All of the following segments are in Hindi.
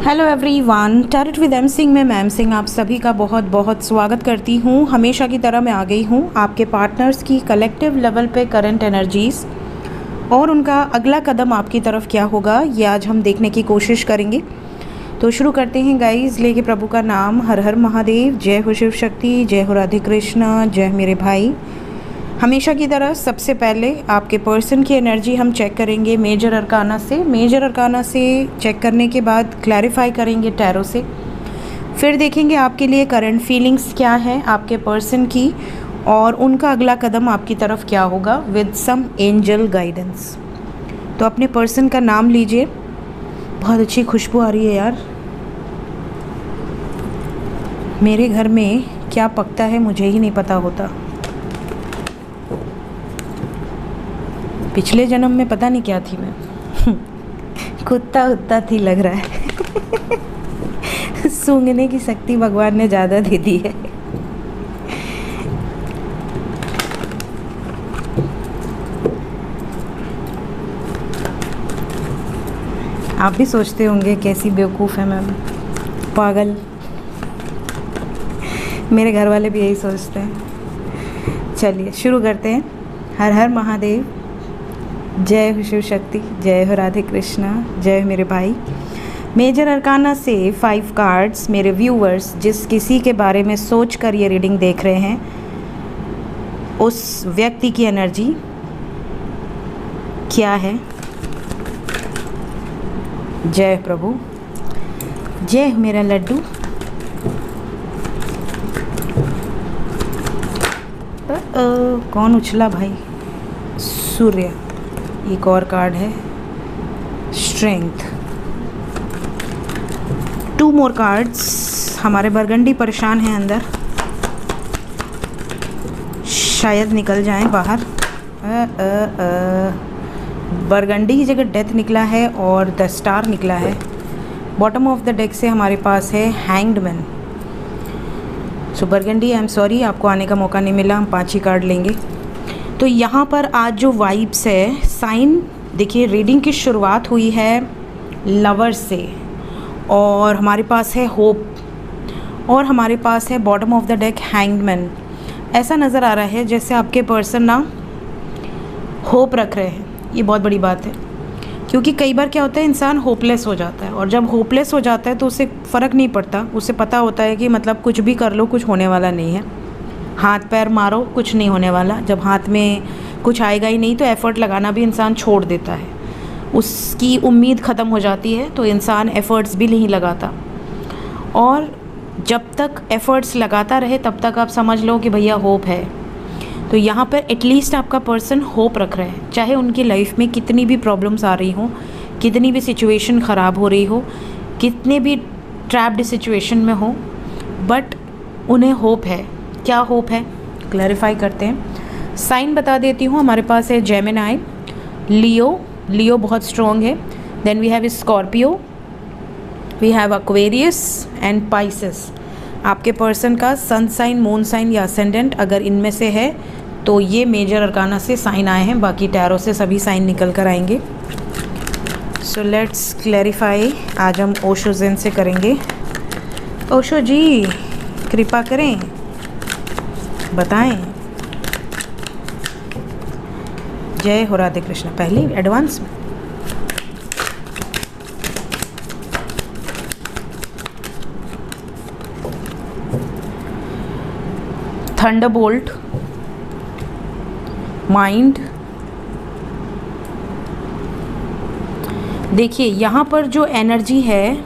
Hello everyone, tarot with M Singh में मैम सिंह आप सभी का बहुत बहुत स्वागत करती हूँ। हमेशा की तरह मैं आ गई हूँ आपके पार्टनर्स की कलेक्टिव लेवल पे करंट एनर्जीज़ और उनका अगला कदम आपकी तरफ क्या होगा ये आज हम देखने की कोशिश करेंगे। तो शुरू करते हैं गाइस, लेके प्रभु का नाम। हर हर महादेव, जय हो शिव शक्ति, जय हो राधे कृष्णा, जय मेरे भाई। हमेशा की तरह सबसे पहले आपके पर्सन की एनर्जी हम चेक करेंगे मेजर अरकाना से। मेजर अरकाना से चेक करने के बाद क्लैरिफाई करेंगे टैरो से। फिर देखेंगे आपके लिए करंट फीलिंग्स क्या है आपके पर्सन की और उनका अगला कदम आपकी तरफ क्या होगा विद सम एंजल गाइडेंस। तो अपने पर्सन का नाम लीजिए। बहुत अच्छी खुशबू आ रही है यार। मेरे घर में क्या पकता है मुझे ही नहीं पता होता। पिछले जन्म में पता नहीं क्या थी मैं कुत्ता उत्ता थी लग रहा है सूंघने की शक्ति भगवान ने ज़्यादा दे दी है। आप भी सोचते होंगे कैसी बेवकूफ़ है मैं, पागल। मेरे घर वाले भी यही सोचते हैं। चलिए शुरू करते हैं। हर हर महादेव, जय हो शिव शक्ति, जय हो राधे कृष्णा, जय हो मेरे भाई। मेजर अरकाना से 5 कार्ड्स मेरे व्यूअर्स जिस किसी के बारे में सोच कर ये रीडिंग देख रहे हैं उस व्यक्ति की एनर्जी क्या है। जय प्रभु, जय हो मेरा लड्डू। कौन उछला भाई? सूर्य। एक और कार्ड है स्ट्रेंथ। 2 more cards. हमारे बरगंडी परेशान हैं अंदर, शायद निकल जाएं बाहर। बरगंडी की जगह डेथ निकला है और द स्टार निकला है। बॉटम ऑफ द डेक से हमारे पास है hanged man. So burgundy, I am sorry, आपको आने का मौका नहीं मिला। हम 5 ही कार्ड लेंगे। तो यहाँ पर आज जो वाइब्स है, साइन देखिए, रीडिंग की शुरुआत हुई है लवर से और हमारे पास है होप और हमारे पास है bottom of the deck hanged man. ऐसा नज़र आ रहा है जैसे आपके पर्सन ना होप रख रहे हैं। ये बहुत बड़ी बात है क्योंकि कई बार क्या होता है, इंसान होपलेस हो जाता है और जब होपलेस हो जाता है तो उसे फ़र्क नहीं पड़ता। उसे पता होता है कि मतलब कुछ भी कर लो कुछ होने वाला नहीं है, हाथ पैर मारो कुछ नहीं होने वाला। जब हाथ में कुछ आएगा ही नहीं तो एफ़र्ट लगाना भी इंसान छोड़ देता है, उसकी उम्मीद ख़त्म हो जाती है तो इंसान एफ़र्ट्स भी नहीं लगाता। और जब तक एफ़र्ट्स लगाता रहे तब तक आप समझ लो कि भैया होप है। तो यहाँ पर एटलीस्ट आपका पर्सन होप रख रहे हैं, चाहे उनकी लाइफ में कितनी भी प्रॉब्लम्स आ रही हों, कितनी भी सिचुएशन ख़राब हो रही हो, कितने भी ट्रैप्ड सिचुएशन में हो, बट उन्हें होप है। क्या होप है क्लैरिफाई करते हैं। साइन बता देती हूँ। हमारे पास है जेमिनाई, लियो। लियो बहुत स्ट्रॉन्ग है। Then we have Scorpio, we have Aquarius and Pisces. आपके पर्सन का सन साइन, मून साइन या असेंडेंट अगर इनमें से है तो ये मेजर अरकाना से साइन आए हैं। बाकी टैरो से सभी साइन निकल कर आएंगे। So let's clarify. आज हम ओशो ज़ेन से करेंगे। ओशो जी कृपा करें, बताएं। जय हो राधे कृष्ण। पहले एडवांस में थंडरबोल्ट, माइंड। देखिए यहाँ पर जो एनर्जी है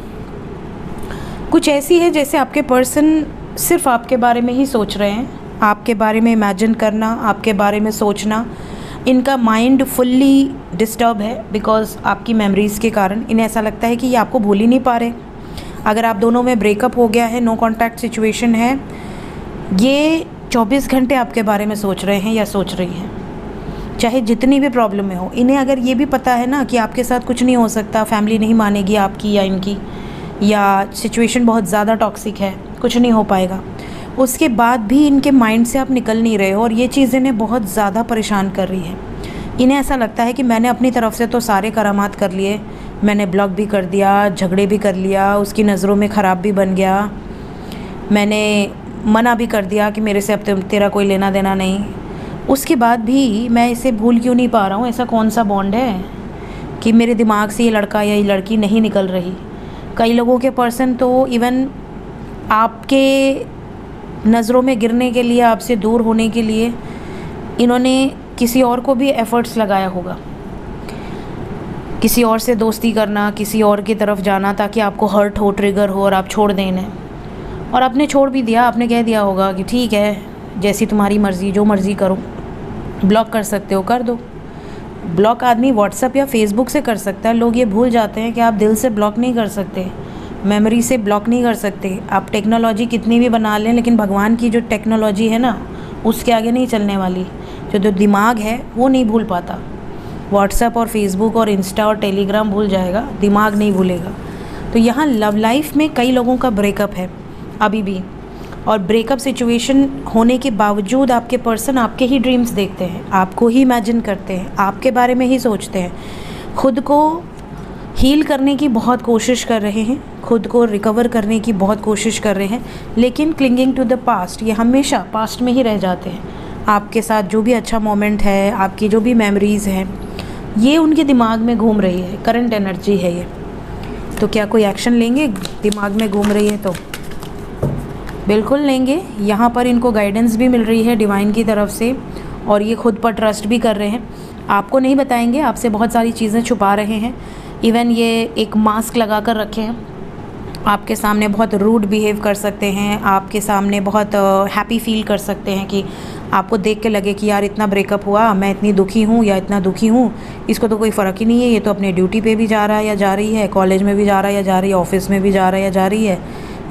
कुछ ऐसी है जैसे आपके पर्सन सिर्फ आपके बारे में ही सोच रहे हैं। आपके बारे में इमेजिन करना, आपके बारे में सोचना, इनका माइंड फुल्ली डिस्टर्ब है बिकॉज़ आपकी मेमोरीज़ के कारण। इन्हें ऐसा लगता है कि ये आपको भूल ही नहीं पा रहे। अगर आप दोनों में ब्रेकअप हो गया है, नो कॉन्टैक्ट सिचुएशन है, ये 24 घंटे आपके बारे में सोच रहे हैं या सोच रही हैं, चाहे जितनी भी प्रॉब्लम में हो। इन्हें अगर ये भी पता है ना कि आपके साथ कुछ नहीं हो सकता, फैमिली नहीं मानेगी आपकी या इनकी, या सिचुएशन बहुत ज़्यादा टॉक्सिक है, कुछ नहीं हो पाएगा, उसके बाद भी इनके माइंड से आप निकल नहीं रहे हो और ये चीज़ इन्हें बहुत ज़्यादा परेशान कर रही है। इन्हें ऐसा लगता है कि मैंने अपनी तरफ से तो सारे करामात कर लिए, मैंने ब्लॉक भी कर दिया, झगड़े भी कर लिया, उसकी नज़रों में ख़राब भी बन गया, मैंने मना भी कर दिया कि मेरे से अब तेरा कोई लेना देना नहीं। उसके बाद भी मैं इसे भूल क्यों नहीं पा रहा हूँ? ऐसा कौन सा बॉन्ड है कि मेरे दिमाग से ये लड़का या ये लड़की नहीं निकल रही? कई लोगों के पर्सन तो इवन आपके नज़रों में गिरने के लिए, आपसे दूर होने के लिए इन्होंने किसी और को भी एफ़र्ट्स लगाया होगा, किसी और से दोस्ती करना, किसी और की तरफ जाना ताकि आपको हर्ट हो, ट्रिगर हो और आप छोड़ दें इन्हें। और आपने छोड़ भी दिया, आपने कह दिया होगा कि ठीक है, जैसी तुम्हारी मर्ज़ी, जो मर्ज़ी करो, ब्लॉक कर सकते हो कर दो। ब्लॉक आदमी व्हाट्सएप या फेसबुक से कर सकता है। लोग ये भूल जाते हैं कि आप दिल से ब्लॉक नहीं कर सकते, मेमोरी से ब्लॉक नहीं कर सकते। आप टेक्नोलॉजी कितनी भी बना लें, लेकिन भगवान की जो टेक्नोलॉजी है ना, उसके आगे नहीं चलने वाली। जो दिमाग है वो नहीं भूल पाता। व्हाट्सएप और फेसबुक और इंस्टा और टेलीग्राम भूल जाएगा, दिमाग नहीं भूलेगा। तो यहाँ लव लाइफ में कई लोगों का ब्रेकअप है अभी भी, और ब्रेकअप सिचुएशन होने के बावजूद आपके पर्सन आपके ही ड्रीम्स देखते हैं, आपको ही इमेजिन करते हैं, आपके बारे में ही सोचते हैं, खुद को हील करने की बहुत कोशिश कर रहे हैं, खुद को रिकवर करने की बहुत कोशिश कर रहे हैं, लेकिन क्लिंगिंग टू द पास्ट, ये हमेशा पास्ट में ही रह जाते हैं। आपके साथ जो भी अच्छा मोमेंट है, आपकी जो भी मेमोरीज़ हैं, ये उनके दिमाग में घूम रही है, करंट एनर्जी है ये। तो क्या कोई एक्शन लेंगे? दिमाग में घूम रही है तो बिल्कुल लेंगे। यहाँ पर इनको गाइडेंस भी मिल रही है डिवाइन की तरफ से, और ये खुद पर ट्रस्ट भी कर रहे हैं। आपको नहीं बताएंगे, आपसे बहुत सारी चीज़ें छुपा रहे हैं। इवन ये एक मास्क लगा कर रखे हैं, आपके सामने बहुत रूड बिहेव कर सकते हैं, आपके सामने बहुत हैप्पी फील कर सकते हैं कि आपको देख के लगे कि यार इतना ब्रेकअप हुआ, मैं इतनी दुखी हूँ या इतना दुखी हूँ, इसको तो कोई फ़र्क ही नहीं है, ये तो अपने ड्यूटी पे भी जा रहा है या जा रही है, कॉलेज में भी जा रहा है या जा रही है, ऑफिस में भी जा रहा है या जा रही है,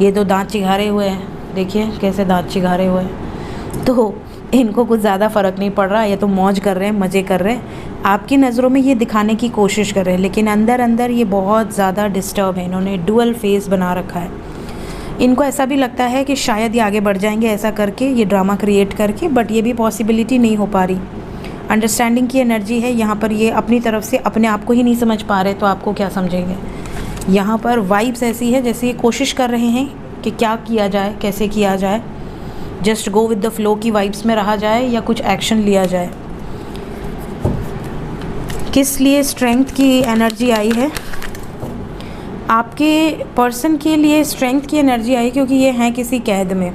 ये तो दांत चिघारे हुए हैं, देखिए कैसे दांत चिघारे हुए हैं। तो इनको कुछ ज़्यादा फ़र्क नहीं पड़ रहा, ये तो मौज कर रहे हैं, मज़े कर रहे हैं। आपकी नज़रों में ये दिखाने की कोशिश कर रहे हैं, लेकिन अंदर अंदर ये बहुत ज़्यादा डिस्टर्ब है। इन्होंने डुअल फेस बना रखा है। इनको ऐसा भी लगता है कि शायद ये आगे बढ़ जाएंगे ऐसा करके, ये ड्रामा क्रिएट करके, बट ये भी पॉसिबिलिटी नहीं हो पा रही। अंडरस्टैंडिंग की एनर्जी है यहाँ पर, ये अपनी तरफ से अपने आप को ही नहीं समझ पा रहे, तो आपको क्या समझेंगे। यहाँ पर वाइब्स ऐसी है जैसे ये कोशिश कर रहे हैं कि क्या किया जाए, कैसे किया जाए, just go with the flow की वाइब्स में रहा जाए या कुछ एक्शन लिया जाए। किस लिए स्ट्रेंथ की एनर्जी आई है? आपके पर्सन के लिए स्ट्रेंथ की एनर्जी आई क्योंकि ये हैं किसी कैद में।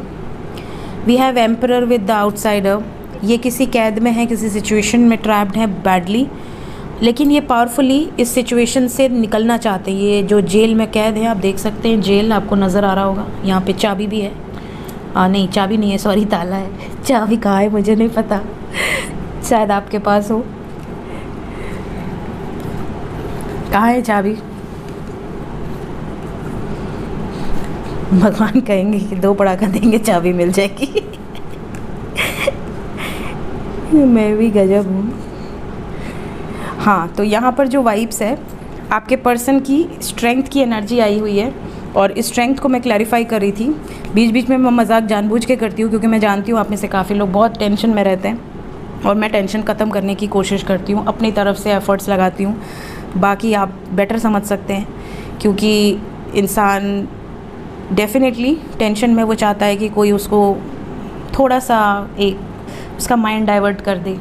We have emperor with the outsider. ये किसी कैद में है, किसी सिचुएशन में ट्रैप्ड है बैडली, लेकिन ये पावरफुली इस सिचुएशन से निकलना चाहते हैं। ये जो जेल में कैद है, आप देख सकते हैं जेल आपको नज़र आ रहा होगा, यहाँ पे चाबी भी है। नहीं चाबी नहीं है, सॉरी ताला है। चाबी कहाँ है मुझे नहीं पता, शायद आपके पास हो। कहाँ है चाबी? भगवान कहेंगे कि 2 पड़ाका देंगे चाबी मिल जाएगी। मैं भी गजब हूँ। हाँ, तो यहाँ पर जो वाइब्स है, आपके पर्सन की स्ट्रेंथ की एनर्जी आई हुई है, और इस स्ट्रेंथ को मैं क्लैरिफाई कर रही थी। बीच बीच में मैं मजाक जानबूझ के करती हूँ क्योंकि मैं जानती हूँ आप में से काफ़ी लोग बहुत टेंशन में रहते हैं, और मैं टेंशन ख़त्म करने की कोशिश करती हूँ, अपनी तरफ से एफ़र्ट्स लगाती हूँ। बाकी आप बेटर समझ सकते हैं, क्योंकि इंसान डेफिनेटली टेंशन में वो चाहता है कि कोई उसको थोड़ा सा उसका माइंड डाइवर्ट कर दे।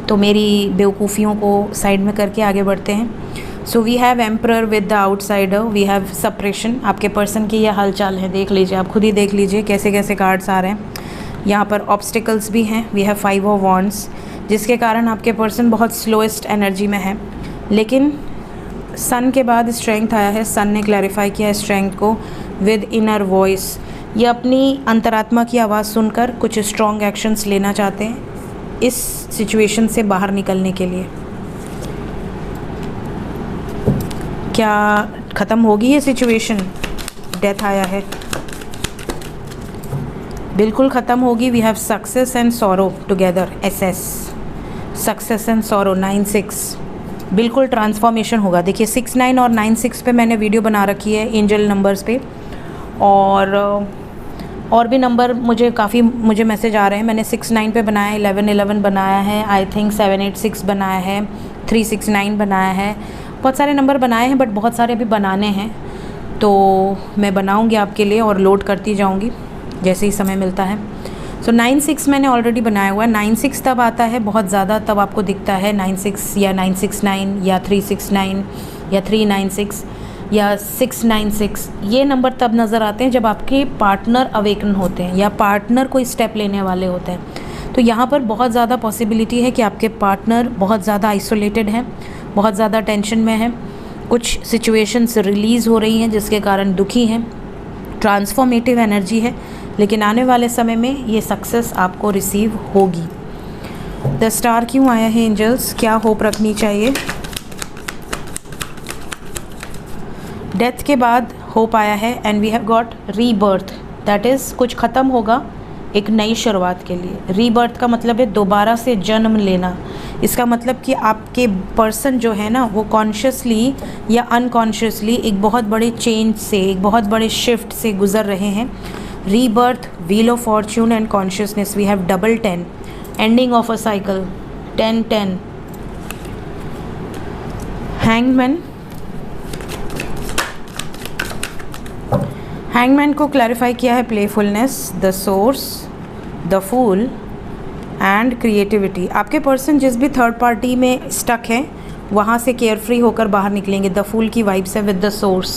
तो मेरी बेवकूफ़ियों को साइड में करके आगे बढ़ते हैं। So we have emperor with the outsider, we have suppression. आपके पर्सन की ये हालचाल है, देख लीजिए, आप खुद ही देख लीजिए कैसे कैसे कार्ड्स आ रहे हैं। यहाँ पर ऑब्स्टिकल्स भी हैं। वी हैव 5 ऑफ वॉन्ड्स, जिसके कारण आपके पर्सन बहुत स्लोएस्ट एनर्जी में है। लेकिन सन के बाद स्ट्रेंथ आया है। सन ने क्लैरिफाई किया है स्ट्रेंथ को विद इनर वॉइस। ये अपनी अंतरात्मा की आवाज़ सुनकर कुछ स्ट्रॉन्ग एक्शंस लेना चाहते हैं इस सिचुएशन से बाहर निकलने के लिए। क्या ख़त्म होगी ये सिचुएशन? डेथ आया है, बिल्कुल ख़त्म होगी। We have success and sorrow together, SS, success and sorrow, 9-6, बिल्कुल ट्रांसफॉर्मेशन होगा। देखिए 6-9 और 9-6 पे मैंने वीडियो बना रखी है एंजल नंबर्स पे, और भी नंबर मुझे मैसेज आ रहे हैं। मैंने 6-9 पे बनाया है, 11-11 बनाया है, आई थिंक 7-8-6 बनाया है, 3-6-9 बनाया है, बहुत सारे नंबर बनाए हैं बट बहुत सारे अभी बनाने हैं, तो मैं बनाऊंगी आपके लिए और लोड करती जाऊंगी जैसे ही समय मिलता है। सो 96 मैंने ऑलरेडी बनाया हुआ है। 96 तब आता है बहुत ज़्यादा, तब आपको दिखता है 96 या 969 या 369 या 396 या 696। ये नंबर तब नज़र आते हैं जब आपके पार्टनर अवेकन होते हैं या पार्टनर कोई स्टेप लेने वाले होते हैं। तो यहाँ पर बहुत ज़्यादा पॉसिबिलिटी है कि आपके पार्टनर बहुत ज़्यादा आइसोलेटेड हैं, बहुत ज़्यादा टेंशन में हैं, कुछ सिचुएशंस रिलीज़ हो रही हैं जिसके कारण दुखी हैं। ट्रांसफॉर्मेटिव एनर्जी है, लेकिन आने वाले समय में ये सक्सेस आपको रिसीव होगी। द स्टार क्यों आया है एंजल्स, क्या होप रखनी चाहिए? डेथ के बाद होप आया है and we have got rebirth, that is कुछ ख़त्म होगा एक नई शुरुआत के लिए। रीबर्थ का मतलब है दोबारा से जन्म लेना। इसका मतलब कि आपके पर्सन जो है ना वो कॉन्शियसली या अनकॉन्शियसली एक बहुत बड़े चेंज से, एक बहुत बड़े शिफ्ट से गुज़र रहे हैं। Rebirth, wheel of fortune and consciousness, we have double 10, ending of a cycle, 10-10। Hangman, hangman को क्लैरिफाई किया है playfulness, the source, the fool and creativity. आपके पर्सन जिस भी थर्ड पार्टी में स्टक है वहाँ से केयर फ्री होकर बाहर निकलेंगे। द फूल की वाइब्स है विद द सोर्स।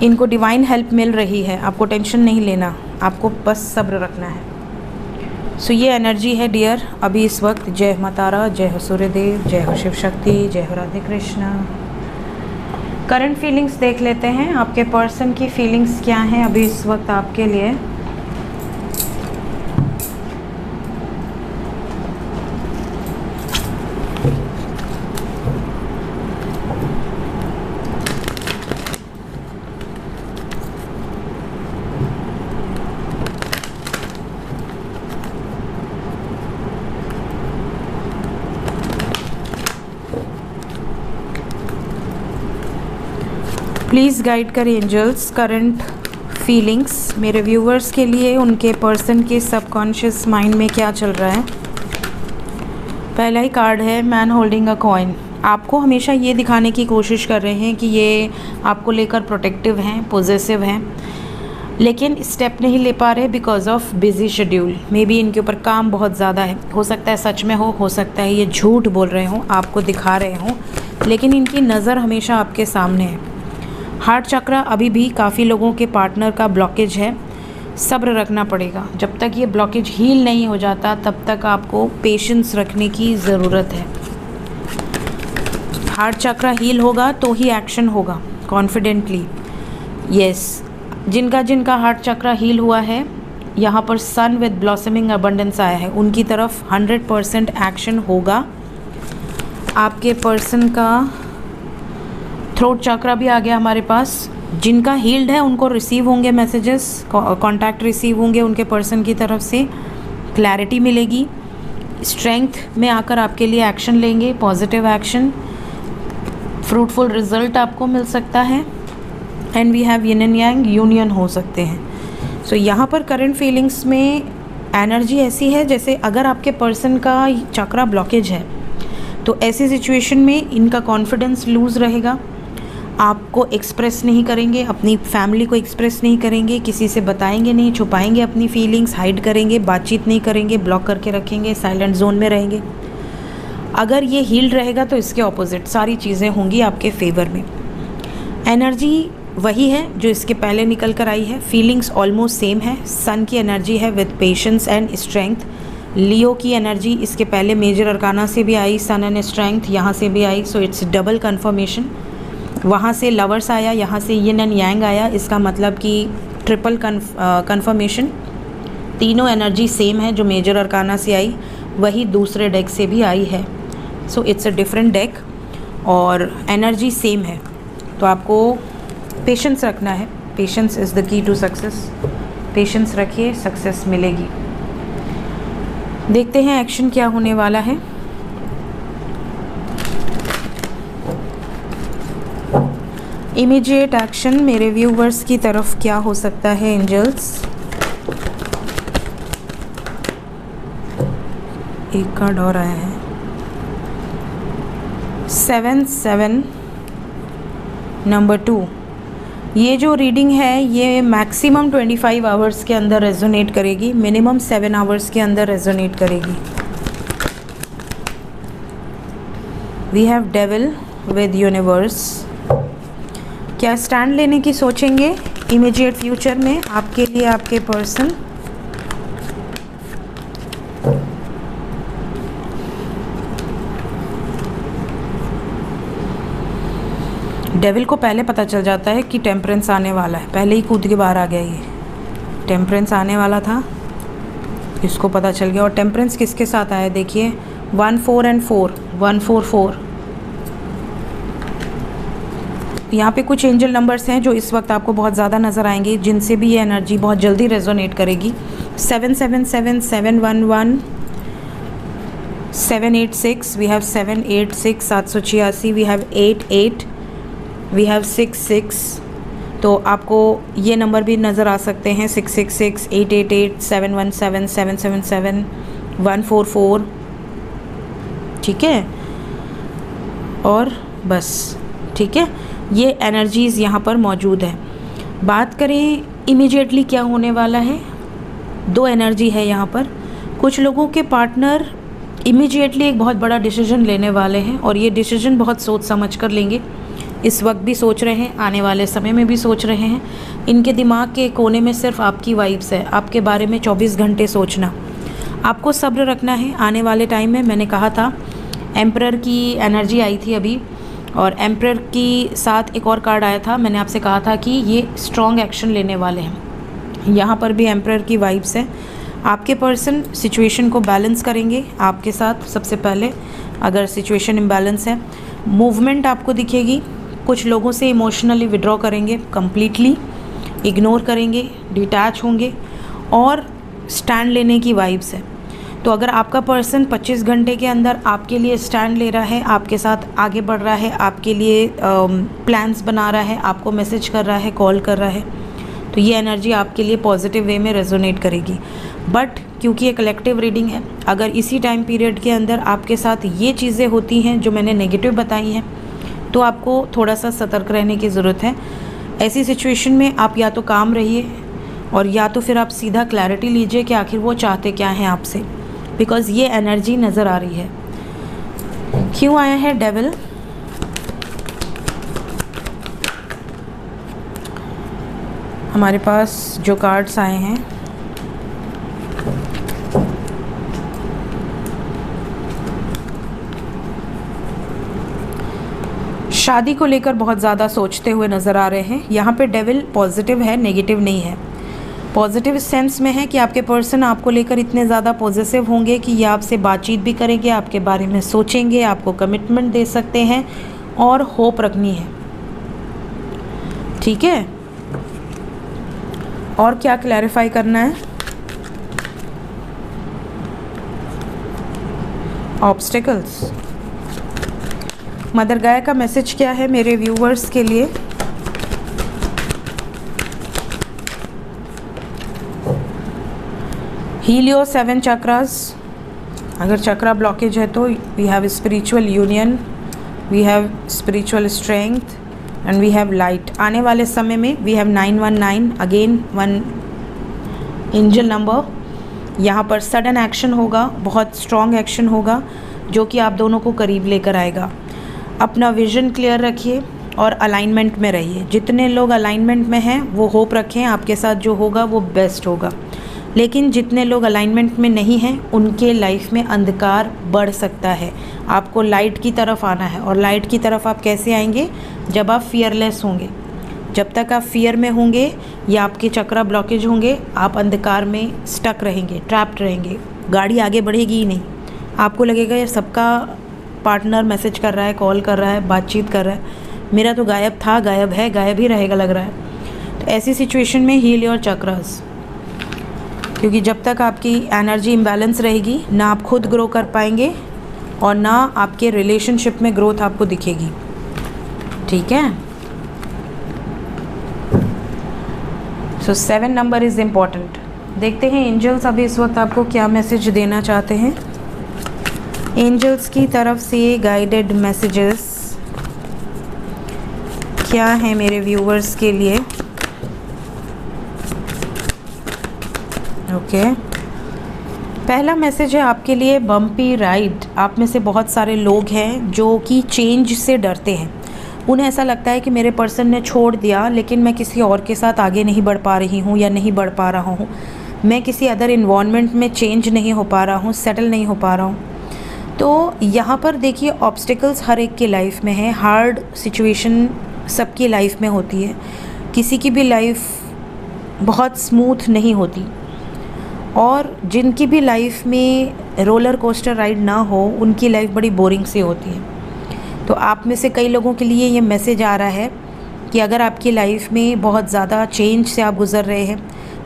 इनको डिवाइन हेल्प मिल रही है, आपको टेंशन नहीं लेना, आपको बस सब्र रखना है। सो ये एनर्जी है डियर अभी इस वक्त। जय माता तारा, जय हो सूर्यदेव, जय हो शिव शक्ति, जय हो राधे कृष्णा। करंट फीलिंग्स देख लेते हैं, आपके पर्सन की फीलिंग्स क्या हैं अभी इस वक्त आपके लिए। प्लीज़ गाइड करें एंजल्स करंट फीलिंग्स मेरे व्यूवर्स के लिए, उनके पर्सन के सबकॉन्शियस माइंड में क्या चल रहा है। पहला ही कार्ड है मैन होल्डिंग अ कॉइन। आपको हमेशा ये दिखाने की कोशिश कर रहे हैं कि ये आपको लेकर प्रोटेक्टिव हैं, पॉजिटिव हैं, लेकिन स्टेप नहीं ले पा रहे because of busy schedule. May be इनके ऊपर काम बहुत ज़्यादा है, हो सकता है सच में हो सकता है ये झूठ बोल रहे हों, आपको दिखा रहे हों, लेकिन इनकी नज़र हमेशा आपके सामने है। हार्ट चक्रा अभी भी काफ़ी लोगों के पार्टनर का ब्लॉकेज है, सब्र रखना पड़ेगा। जब तक ये ब्लॉकेज हील नहीं हो जाता तब तक आपको पेशेंस रखने की ज़रूरत है। हार्ट चक्रा हील होगा तो ही एक्शन होगा कॉन्फिडेंटली। यस, जिनका हार्ट चक्रा हील हुआ है, यहाँ पर सन विद ब्लॉसमिंग अबंडेंस आया है, उनकी तरफ 100% एक्शन होगा। आपके पर्सन का थ्रोट चक्रा भी आ गया हमारे पास। जिनका हील्ड है उनको रिसीव होंगे मैसेजेस, कॉन्टैक्ट रिसीव होंगे उनके पर्सन की तरफ से, क्लैरिटी मिलेगी, स्ट्रेंथ में आकर आपके लिए एक्शन लेंगे, पॉजिटिव एक्शन, फ्रूटफुल रिजल्ट आपको मिल सकता है। And we have yin and yang, union हो सकते हैं। सो यहाँ पर करंट फीलिंग्स में एनर्जी ऐसी है जैसे अगर आपके पर्सन का चक्रा ब्लॉकेज है तो ऐसी सिचुएशन में इनका कॉन्फिडेंस लूज़ रहेगा, आपको एक्सप्रेस नहीं करेंगे, अपनी फैमिली को एक्सप्रेस नहीं करेंगे, किसी से बताएंगे नहीं, छुपाएंगे अपनी फीलिंग्स, हाइड करेंगे, बातचीत नहीं करेंगे, ब्लॉक करके रखेंगे, साइलेंट जोन में रहेंगे। अगर ये हील्ड रहेगा तो इसके ऑपोजिट सारी चीज़ें होंगी आपके फेवर में। एनर्जी वही है जो इसके पहले निकल कर आई है, फीलिंग्स ऑलमोस्ट सेम है। सन की एनर्जी है विद पेशेंस एंड स्ट्रेंथ। लियो की एनर्जी इसके पहले मेजर अरकाना से भी आई, सन एंड स्ट्रेंथ, यहाँ से भी आई, सो इट्स डबल कन्फर्मेशन। वहाँ से लवर्स आया, यहाँ से यिन एंड यांग आया, इसका मतलब कि ट्रिपल कन्फर्मेशन। तीनों एनर्जी सेम है, जो मेजर अरकाना से आई वही दूसरे डेक से भी आई है। So it's a different deck और एनर्जी सेम है, तो आपको पेशेंस रखना है। Patience is the key to success. Patience रखिए, सक्सेस मिलेगी। देखते हैं एक्शन क्या होने वाला है। इमीडिएट एक्शन मेरे व्यूवर्स की तरफ क्या हो सकता है एंजल्स। एक कार्ड और आया है, 7-7 नंबर 2, ये जो रीडिंग है ये मैक्सिमम 25 आवर्स के अंदर रेजोनेट करेगी, मिनिमम 7 आवर्स के अंदर रेजोनेट करेगी। We have devil with universe. क्या स्टैंड लेने की सोचेंगे इमीडिएट फ्यूचर में आपके लिए आपके पर्सन? डेविल को पहले पता चल जाता है कि टेम्परेंस आने वाला है, पहले ही कूद के बाहर आ गया। ये टेम्परेंस आने वाला था, इसको पता चल गया। और टेम्परेंस किसके साथ आया देखिए, 1 4 एंड 4, 1 4 4। यहाँ पे कुछ एंजल नंबर्स हैं जो इस वक्त आपको बहुत ज़्यादा नज़र आएंगे, जिनसे भी ये एनर्जी बहुत जल्दी रेजोनेट करेगी। 777, 711, 786, we have 786, 786, we have 88, we have 66। तो आपको ये नंबर भी नज़र आ सकते हैं, 666, 888, 717, 777, 144। ठीक है, और बस ठीक है, ये एनर्जीज़ यहाँ पर मौजूद है। बात करें इमीडिएटली क्या होने वाला है, 2 एनर्जी है यहाँ पर। कुछ लोगों के पार्टनर इमीडिएटली एक बहुत बड़ा डिसीजन लेने वाले हैं, और ये डिसीजन बहुत सोच समझ कर लेंगे। इस वक्त भी सोच रहे हैं, आने वाले समय में भी सोच रहे हैं। इनके दिमाग के कोने में सिर्फ आपकी वाइब्स है, आपके बारे में 24 घंटे सोचना। आपको सब्र रखना है आने वाले टाइम में। मैंने कहा था एम्परर की एनर्जी आई थी अभी, और एम्परर की साथ एक और कार्ड आया था। मैंने आपसे कहा था कि ये स्ट्रॉन्ग एक्शन लेने वाले हैं। यहाँ पर भी एम्परर की वाइब्स है। आपके पर्सन सिचुएशन को बैलेंस करेंगे आपके साथ। सबसे पहले अगर सिचुएशन इम्बैलेंस है, मूवमेंट आपको दिखेगी। कुछ लोगों से इमोशनली विड्रॉ करेंगे, कम्प्लीटली इग्नोर करेंगे, डिटैच होंगे, और स्टैंड लेने की वाइब्स है। तो अगर आपका पर्सन 25 घंटे के अंदर आपके लिए स्टैंड ले रहा है, आपके साथ आगे बढ़ रहा है, आपके लिए प्लान्स बना रहा है, आपको मैसेज कर रहा है, कॉल कर रहा है, तो ये एनर्जी आपके लिए पॉजिटिव वे में रेजोनेट करेगी। बट क्योंकि ये कलेक्टिव रीडिंग है, अगर इसी टाइम पीरियड के अंदर आपके साथ ये चीज़ें होती हैं जो मैंने नेगेटिव बताई हैं, तो आपको थोड़ा सा सतर्क रहने की ज़रूरत है। ऐसी सिचुएशन में आप या तो काम रहिए, और या तो फिर आप सीधा क्लैरिटी लीजिए कि आखिर वो चाहते क्या हैं आपसे, बिकॉज़ ये एनर्जी नज़र आ रही है। क्यों आया है डेविल? हमारे पास जो कार्ड्स आए हैं, शादी को लेकर बहुत ज़्यादा सोचते हुए नज़र आ रहे हैं। यहाँ पे डेविल पॉजिटिव है, नेगेटिव नहीं है। पॉजिटिव सेंस में है कि आपके पर्सन आपको लेकर इतने ज़्यादा पॉजिटिव होंगे कि ये आपसे बातचीत भी करेंगे, आपके बारे में सोचेंगे, आपको कमिटमेंट दे सकते हैं, और होप रखनी है। ठीक है, और क्या क्लैरिफाई करना है? ऑब्स्टिकल्स। मदर गाय का मैसेज क्या है मेरे व्यूवर्स के लिए? Heal your 7 chakras. अगर चक्रा ब्लॉकेज है तो we have spiritual union, we have spiritual strength, and we have light. आने वाले समय में we have 919, again 1 angel number. यहाँ पर सडन एक्शन होगा, बहुत स्ट्रॉन्ग एक्शन होगा, जो कि आप दोनों को करीब लेकर आएगा। अपना विजन क्लियर रखिए और अलाइनमेंट में रहिए। जितने लोग अलाइनमेंट में हैं वो होप रखें आपके साथ जो होगा वो बेस्ट होगा, लेकिन जितने लोग अलाइनमेंट में नहीं हैं उनके लाइफ में अंधकार बढ़ सकता है। आपको लाइट की तरफ आना है, और लाइट की तरफ आप कैसे आएंगे? जब आप फियरलेस होंगे। जब तक आप फियर में होंगे या आपके चक्रा ब्लॉकेज होंगे, आप अंधकार में स्टक रहेंगे, ट्रैप्ड रहेंगे, गाड़ी आगे बढ़ेगी ही नहीं। आपको लगेगा ये सबका पार्टनर मैसेज कर रहा है, कॉल कर रहा है, बातचीत कर रहा है, मेरा तो गायब था, गायब है, गायब ही रहेगा लग रहा है। तो ऐसी सिचुएशन में हील योर चक्रास, क्योंकि जब तक आपकी एनर्जी इम्बैलेंस रहेगी, ना आप खुद ग्रो कर पाएंगे और ना आपके रिलेशनशिप में ग्रोथ आपको दिखेगी। ठीक है, सो 7 नंबर इज़ इम्पॉर्टेंट। देखते हैं एंजल्स अभी इस वक्त आपको क्या मैसेज देना चाहते हैं। एंजल्स की तरफ से गाइडेड मैसेजेस क्या है मेरे व्यूवर्स के लिए। ओके, पहला मैसेज है आपके लिए बम्पी राइड। आप में से बहुत सारे लोग हैं जो कि चेंज से डरते हैं। उन्हें ऐसा लगता है कि मेरे पर्सन ने छोड़ दिया, लेकिन मैं किसी और के साथ आगे नहीं बढ़ पा रही हूँ या नहीं बढ़ पा रहा हूँ, मैं किसी अदर इन्वायरमेंट में चेंज नहीं हो पा रहा हूँ, सेटल नहीं हो पा रहा हूँ। तो यहाँ पर देखिए, ऑब्स्टिकल्स हर एक की लाइफ में है, हार्ड सिचुएशन सबकी लाइफ में होती है। किसी की भी लाइफ बहुत स्मूथ नहीं होती, और जिनकी भी लाइफ में रोलर कोस्टर राइड ना हो उनकी लाइफ बड़ी बोरिंग सी होती है। तो आप में से कई लोगों के लिए ये मैसेज आ रहा है कि अगर आपकी लाइफ में बहुत ज़्यादा चेंज से आप गुज़र रहे हैं,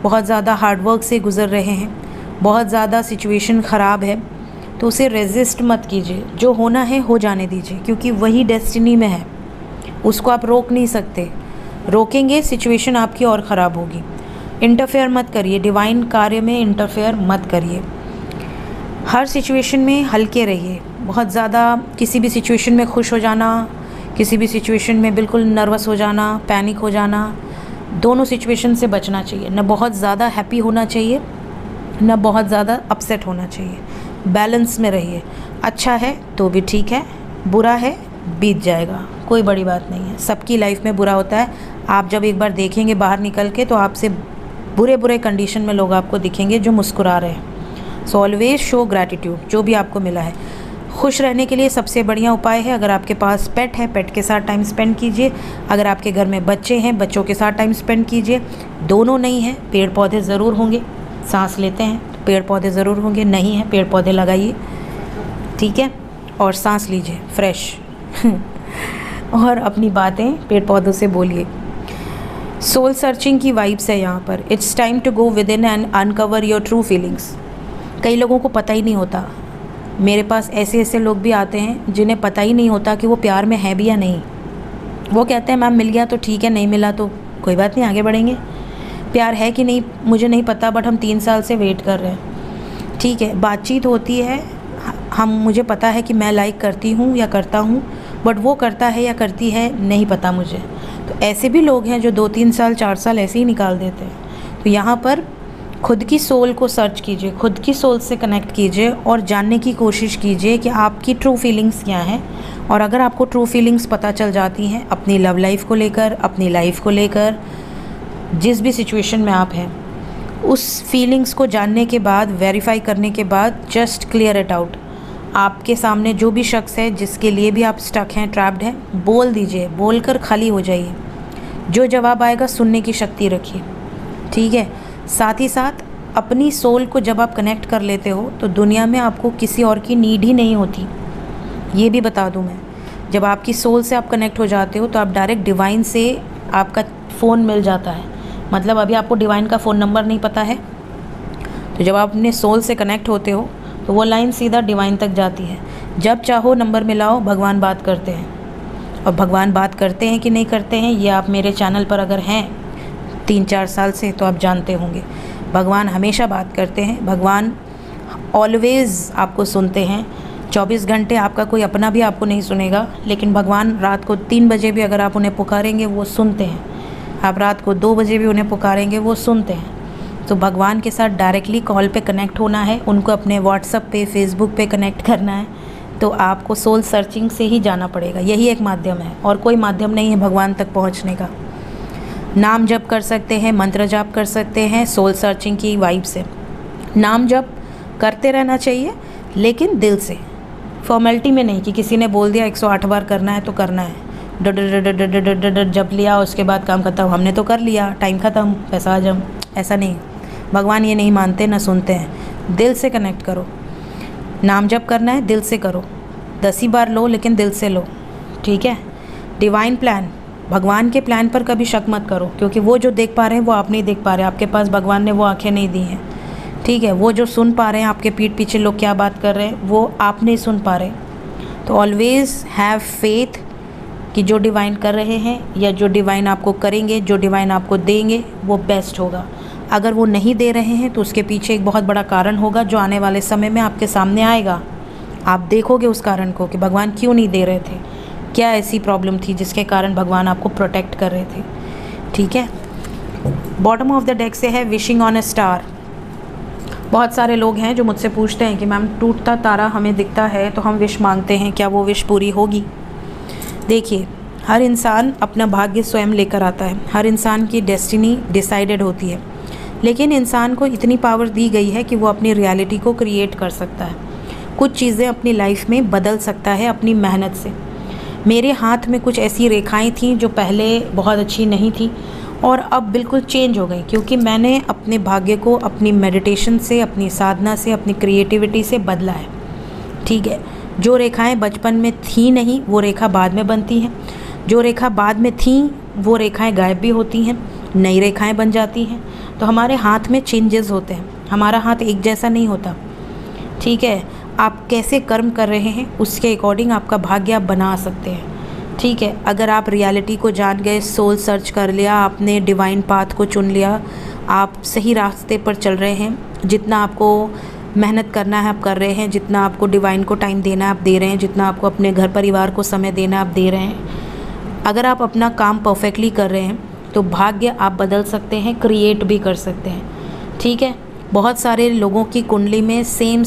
बहुत ज़्यादा हार्डवर्क से गुज़र रहे हैं, बहुत ज़्यादा सिचुएशन ख़राब है, तो उसे रेजिस्ट मत कीजिए। जो होना है हो जाने दीजिए, क्योंकि वही डेस्टिनी में है, उसको आप रोक नहीं सकते। रोकेंगे सिचुएशन आपकी और ख़राब होगी। इंटरफेयर मत करिए, डिवाइन कार्य में इंटरफेयर मत करिए। हर सिचुएशन में हल्के रहिए। बहुत ज़्यादा किसी भी सिचुएशन में खुश हो जाना, किसी भी सिचुएशन में बिल्कुल नर्वस हो जाना, पैनिक हो जाना, दोनों सिचुएशन से बचना चाहिए। न बहुत ज़्यादा हैप्पी होना चाहिए, न बहुत ज़्यादा अपसेट होना चाहिए। बैलेंस में रहिए। अच्छा है तो भी ठीक है, बुरा है बीत जाएगा, कोई बड़ी बात नहीं है। सबकी लाइफ में बुरा होता है। आप जब एक बार देखेंगे बाहर निकल के, तो आपसे बुरे बुरे कंडीशन में लोग आपको दिखेंगे जो मुस्कुरा रहे हैं। सो ऑलवेज शो ग्रैटिट्यूड, जो भी आपको मिला है। खुश रहने के लिए सबसे बढ़िया उपाय है, अगर आपके पास पेट है, पेट के साथ टाइम स्पेंड कीजिए। अगर आपके घर में बच्चे हैं, बच्चों के साथ टाइम स्पेंड कीजिए। दोनों नहीं है, पेड़ पौधे ज़रूर होंगे। सांस लेते हैं तो पेड़ पौधे ज़रूर होंगे, नहीं है पेड़ पौधे लगाइए, ठीक है, और सांस लीजिए फ्रेश और अपनी बातें पेड़ पौधों से बोलिए। सोल सर्चिंग की वाइब्स है यहाँ पर। It's time to go within and uncover your true feelings. कई लोगों को पता ही नहीं होता। मेरे पास ऐसे ऐसे लोग भी आते हैं जिन्हें पता ही नहीं होता कि वो प्यार में है भी या नहीं। वो कहते हैं मैम मिल गया तो ठीक है, नहीं मिला तो कोई बात नहीं, आगे बढ़ेंगे। प्यार है कि नहीं मुझे नहीं पता, बट हम 3 साल से वेट कर रहे हैं। ठीक है, बातचीत होती है, मुझे पता है कि मैं लाइक करती हूँ या करता हूँ, बट वो करता है या करती है नहीं पता मुझे। तो ऐसे भी लोग हैं जो 2-3 साल 4 साल ऐसे ही निकाल देते हैं। तो यहाँ पर खुद की सोल को सर्च कीजिए, खुद की सोल से कनेक्ट कीजिए और जानने की कोशिश कीजिए कि आपकी ट्रू फीलिंग्स क्या हैं। और अगर आपको ट्रू फीलिंग्स पता चल जाती हैं अपनी लव लाइफ को लेकर, अपनी लाइफ को लेकर, जिस भी सिचुएशन में आप हैं, उस फीलिंग्स को जानने के बाद, वेरीफाई करने के बाद, जस्ट क्लियर इट आउट। आपके सामने जो भी शख्स है जिसके लिए भी आप स्टक हैं, ट्रैप्ड हैं, बोल दीजिए, बोलकर खाली हो जाइए। जो जवाब आएगा सुनने की शक्ति रखिए, ठीक है। साथ ही साथ अपनी सोल को जब आप कनेक्ट कर लेते हो तो दुनिया में आपको किसी और की नीड ही नहीं होती। ये भी बता दूं मैं, जब आपकी सोल से आप कनेक्ट हो जाते हो तो आप डायरेक्ट डिवाइन से आपका फ़ोन मिल जाता है। मतलब अभी आपको डिवाइन का फ़ोन नंबर नहीं पता है, तो जब आप अपने सोल से कनेक्ट होते हो तो वो लाइन सीधा डिवाइन तक जाती है। जब चाहो नंबर मिलाओ, भगवान बात करते हैं। और भगवान बात करते हैं कि नहीं करते हैं, ये आप मेरे चैनल पर अगर हैं 3-4 साल से तो आप जानते होंगे। भगवान हमेशा बात करते हैं, भगवान ऑलवेज़ आपको सुनते हैं। 24 घंटे आपका कोई अपना भी आपको नहीं सुनेगा, लेकिन भगवान रात को 3 बजे भी अगर आप उन्हें पुकारेंगे वो सुनते हैं। आप रात को 2 बजे भी उन्हें पुकारेंगे वो सुनते हैं। तो भगवान के साथ डायरेक्टली कॉल पे कनेक्ट होना है, उनको अपने व्हाट्सएप पे, फेसबुक पे कनेक्ट करना है, तो आपको सोल सर्चिंग से ही जाना पड़ेगा। यही एक माध्यम है और कोई माध्यम नहीं है भगवान तक पहुंचने का। नाम जप कर सकते हैं, मंत्र जाप कर सकते हैं सोल सर्चिंग की वाइब से। नाम जप करते रहना चाहिए, लेकिन दिल से, फॉर्मेलिटी में नहीं कि किसी ने बोल दिया 108 बार करना है तो करना है, डड जप लिया उसके बाद काम खत्म, हमने तो कर लिया, टाइम ख़त्म, पैसा हजम। ऐसा नहीं, भगवान ये नहीं मानते, ना सुनते हैं। दिल से कनेक्ट करो। नाम जप करना है दिल से करो, 10 ही बार लो लेकिन दिल से लो, ठीक है। डिवाइन प्लान, भगवान के प्लान पर कभी शक मत करो, क्योंकि वो जो देख पा रहे हैं वो आप नहीं देख पा रहे। आपके पास भगवान ने वो आंखें नहीं दी हैं, ठीक है। वो जो सुन पा रहे हैं आपके पीठ पीछे लोग क्या बात कर रहे हैं, वो आप नहीं सुन पा रहे। तो ऑलवेज़ हैव फेथ कि जो डिवाइन कर रहे हैं या जो डिवाइन आपको करेंगे, जो डिवाइन आपको देंगे वो बेस्ट होगा। अगर वो नहीं दे रहे हैं तो उसके पीछे एक बहुत बड़ा कारण होगा जो आने वाले समय में आपके सामने आएगा। आप देखोगे उस कारण को कि भगवान क्यों नहीं दे रहे थे। क्या ऐसी प्रॉब्लम थी जिसके कारण भगवान आपको प्रोटेक्ट कर रहे थे। ठीक है, बॉटम ऑफ द डेक से है विशिंग ऑन अ स्टार। बहुत सारे लोग हैं जो मुझसे पूछते हैं कि मैम टूटता तारा हमें दिखता है तो हम विश मांगते हैं, क्या वो विश पूरी होगी? देखिए, हर इंसान अपना भाग्य स्वयं लेकर आता है, हर इंसान की डेस्टिनी डिसाइडेड होती है, लेकिन इंसान को इतनी पावर दी गई है कि वो अपनी रियलिटी को क्रिएट कर सकता है, कुछ चीज़ें अपनी लाइफ में बदल सकता है अपनी मेहनत से। मेरे हाथ में कुछ ऐसी रेखाएं थीं जो पहले बहुत अच्छी नहीं थी और अब बिल्कुल चेंज हो गई, क्योंकि मैंने अपने भाग्य को अपनी मेडिटेशन से, अपनी साधना से, अपनी क्रिएटिविटी से बदला है। ठीक है, जो रेखाएं बचपन में थी नहीं वो रेखा बाद में बनती हैं, जो रेखा बाद में थी वो रेखाएं गायब भी होती हैं, नई रेखाएं बन जाती हैं। तो हमारे हाथ में चेंजेस होते हैं, हमारा हाथ एक जैसा नहीं होता। ठीक है, आप कैसे कर्म कर रहे हैं उसके अकॉर्डिंग आपका भाग्य आप बना सकते हैं। ठीक है, अगर आप रियलिटी को जान गए, सोल सर्च कर लिया, आपने डिवाइन पाथ को चुन लिया, आप सही रास्ते पर चल रहे हैं, जितना आपको मेहनत करना है आप कर रहे हैं, जितना आपको डिवाइन को टाइम देना है आप दे रहे हैं, जितना आपको अपने घर परिवार को समय देना आप दे रहे हैं, अगर आप अपना काम परफेक्टली कर रहे हैं तो भाग्य आप बदल सकते हैं, क्रिएट भी कर सकते हैं। ठीक है, बहुत सारे लोगों की कुंडली में सेम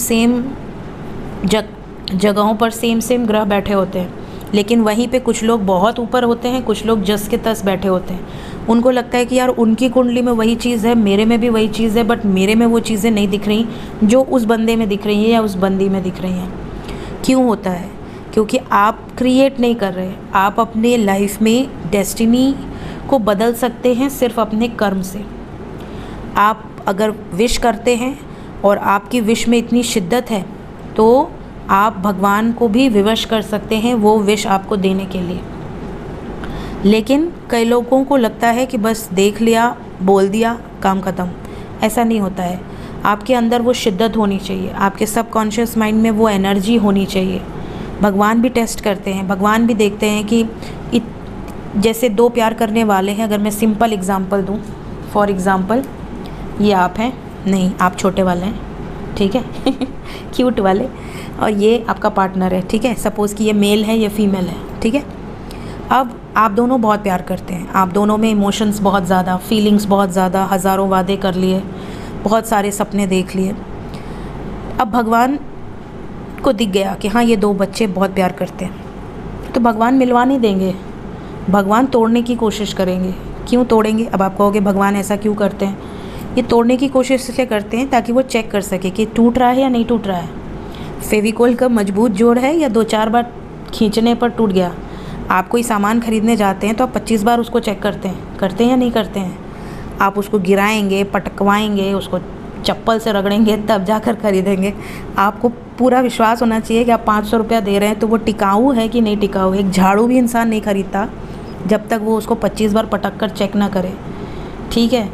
जगहों पर सेम ग्रह बैठे होते हैं, लेकिन वहीं पे कुछ लोग बहुत ऊपर होते हैं, कुछ लोग जस के तस बैठे होते हैं। उनको लगता है कि यार उनकी कुंडली में वही चीज़ है, मेरे में भी वही चीज़ है, बट मेरे में वो चीज़ें नहीं दिख रही जो उस बंदे में दिख रही हैं या उस बंदी में दिख रही हैं। क्यों होता है? क्योंकि आप क्रिएट नहीं कर रहे। आप अपने लाइफ में डेस्टिनी को बदल सकते हैं सिर्फ अपने कर्म से। आप अगर विश करते हैं और आपकी विश में इतनी शिद्दत है तो आप भगवान को भी विवश कर सकते हैं वो विश आपको देने के लिए। लेकिन कई लोगों को लगता है कि बस देख लिया, बोल दिया, काम ख़त्म। ऐसा नहीं होता है। आपके अंदर वो शिद्दत होनी चाहिए, आपके सबकॉन्शियस माइंड में वो एनर्जी होनी चाहिए। भगवान भी टेस्ट करते हैं, भगवान भी देखते हैं कि जैसे दो प्यार करने वाले हैं। अगर मैं सिंपल एग्जांपल दूं, फॉर एग्जांपल ये आप हैं, नहीं आप छोटे वाले हैं, ठीक है क्यूट वाले, और ये आपका पार्टनर है। ठीक है, सपोज़ कि ये मेल है, ये फीमेल है। ठीक है, अब आप दोनों बहुत प्यार करते हैं, आप दोनों में इमोशंस बहुत ज़्यादा, फीलिंग्स बहुत ज़्यादा, हज़ारों वादे कर लिए, बहुत सारे सपने देख लिए। अब भगवान को दिख गया कि हाँ ये दो बच्चे बहुत प्यार करते हैं, तो भगवान मिलवा नहीं देंगे, भगवान तोड़ने की कोशिश करेंगे। क्यों तोड़ेंगे? अब आप कहोगे भगवान ऐसा क्यों करते हैं? ये तोड़ने की कोशिश इसलिए करते हैं ताकि वो चेक कर सके कि टूट रहा है या नहीं टूट रहा है। फेविकोल का मजबूत जोड़ है या 2-4 बार खींचने पर टूट गया। आप कोई सामान खरीदने जाते हैं तो आप 25 बार उसको चेक करते हैं या नहीं करते हैं? आप उसको गिराएंगे, पटकवाएंगे, उसको चप्पल से रगड़ेंगे, तब जाकर खरीदेंगे। आपको पूरा विश्वास होना चाहिए कि आप 500 रुपया दे रहे हैं तो वो टिकाऊ है कि नहीं टिकाऊ। एक झाड़ू भी इंसान नहीं खरीदता जब तक वो उसको 25 बार पटक कर चेक ना करे। ठीक है,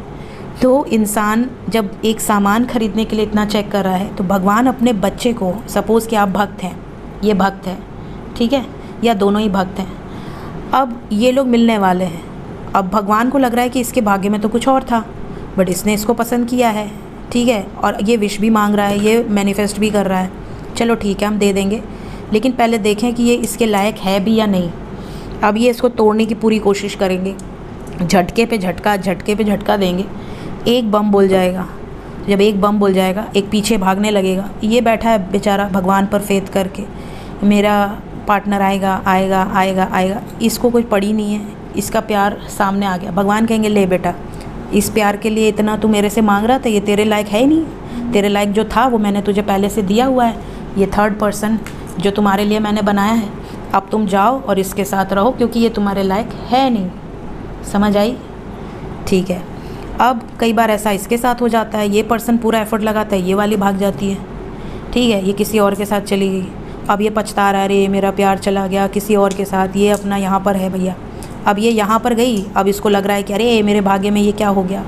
तो इंसान जब एक सामान खरीदने के लिए इतना चेक कर रहा है तो भगवान अपने बच्चे को, सपोज़ कि आप भक्त हैं, ये भक्त है, ठीक है, या दोनों ही भक्त हैं, अब ये लोग मिलने वाले हैं। अब भगवान को लग रहा है कि इसके भाग्य में तो कुछ और था, बट इसने इसको पसंद किया है। ठीक है, और ये विश भी मांग रहा है, ये मैनिफेस्ट भी कर रहा है। चलो ठीक है, हम दे देंगे, लेकिन पहले देखें कि ये इसके लायक है भी या नहीं। अब ये इसको तोड़ने की पूरी कोशिश करेंगे, झटके पे झटका देंगे। एक बम बोल जाएगा, जब एक बम बोल जाएगा एक पीछे भागने लगेगा। ये बैठा है बेचारा भगवान पर फेथ करके, मेरा पार्टनर आएगा, इसको कोई पड़ी नहीं है, इसका प्यार सामने आ गया। भगवान कहेंगे ले बेटा, इस प्यार के लिए इतना तू मेरे से मांग रहा था, ये तेरे लायक है ही नहीं। तेरे लायक जो था वो मैंने तुझे पहले से दिया हुआ है। ये थर्ड पर्सन जो तुम्हारे लिए मैंने बनाया है, अब तुम जाओ और इसके साथ रहो क्योंकि ये तुम्हारे लायक है नहीं। समझ आई? ठीक है, अब कई बार ऐसा इसके साथ हो जाता है, ये पर्सन पूरा एफर्ट लगाता है, ये वाली भाग जाती है। ठीक है, ये किसी और के साथ चली गई, अब ये पछता रहा है, अरे मेरा प्यार चला गया किसी और के साथ, ये अपना यहाँ पर है भैया। अब ये यहाँ पर गई, अब इसको लग रहा है कि अरे मेरे भाग्य में ये क्या हो गया।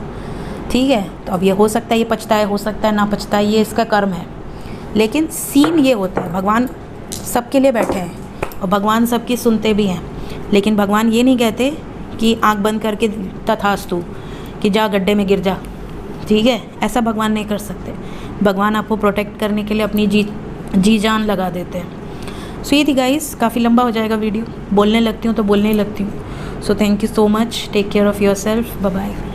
ठीक है, तो अब ये हो सकता है ये पछताए, हो सकता है ना पछताए, ये इसका कर्म है। लेकिन सीन ये होता है, भगवान सबके लिए बैठे हैं और भगवान सबकी सुनते भी हैं, लेकिन भगवान ये नहीं कहते कि आँख बंद करके तथास्तु कि जा गड्ढे में गिर जा। ठीक है, ऐसा भगवान नहीं कर सकते। भगवान आपको प्रोटेक्ट करने के लिए अपनी जी जान लगा देते हैं। सो ये थी गाइस, काफ़ी लंबा हो जाएगा वीडियो, बोलने लगती हूँ तो बोलने ही लगती हूँ। So thank you so much, take care of yourself, bye bye.